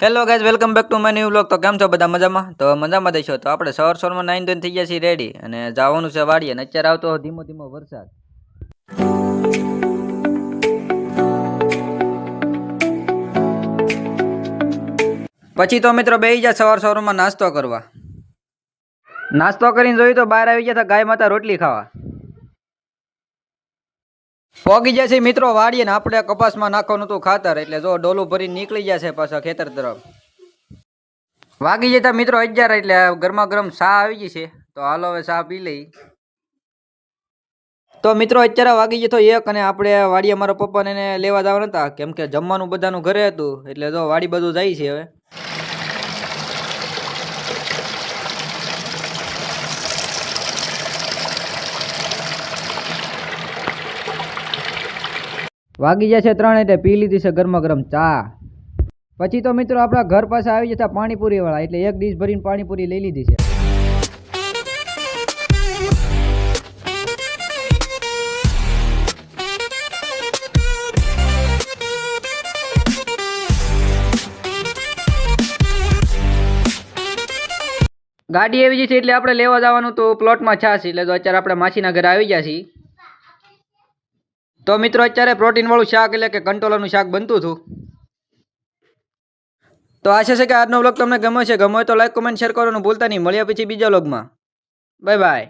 Hello guys, welcome back to my new vlog. તો કેમ છો બધા? મજામાં? તો મજામાં દઈશો. તો આપણે સવારમાં 9 ધોઈને થઈ ગયા છીએ રેડી અને જવાનું છે વાડીએ. અને અત્યારે આવતો ધીમો ધીમો વરસાદ. પછી તો મિત્રો બેસી ગયા સવારમાં નાસ્તો કરવા. નાસ્તો કરીને જોયું તો બહાર આવી ગયા હતા ગાય માતા રોટલી ખાવા. પોગી જાય છે મિત્રો વાડીએ ને આપણે કપાસમાં નાખવાનું હતું ખાતર, એટલે જો ડોલું ભરીને નીકળી ગયા છે પાછા ખેતર તરફ. વાગી જતા મિત્રો 11, એટલે ગરમા ગરમ ચા આવી ગઈ છે. તો હાલો હવે ચા પી લઈ. તો મિત્રો અત્યારે વાગી જતો 1 અને આપણે વાડી અમારા પપ્પાને એને લેવા જવાના હતા, કેમ કે જમવાનું બધાનું ઘરે હતું. એટલે જો વાડી બધું જાય છે હવે. વાગી જાય છે 3 એટલે પી લીધી છે ગરમા ગરમ ચા. પછી તો મિત્રો આપણા ઘર પાસે આવી જતા પાણીપુરી વાળા, એટલે એક ડીશ ભરીને પાણીપુરી લઈ લીધી છે. ગાડી આવી ગઈ છે એટલે આપણે લેવા જવાનું તો પ્લોટમાં છાશ, એટલે તો અત્યારે આપણે માસીના ઘરે આવી ગયા છીએ. તો મિત્રો અત્યારે પ્રોટીન વાળું શાક એટલે કે કંટોલાનું શાક બનતું હતું. તો આશા છે કે આજનો વ્લોગ તમને ગમ્યો છે. ગમ્યો હોય તો લાઈક, કોમેન્ટ, શેર કરવાનું ભૂલતા નહીં. મળ્યા પછી બીજા વ્લોગમાં. Bye bye.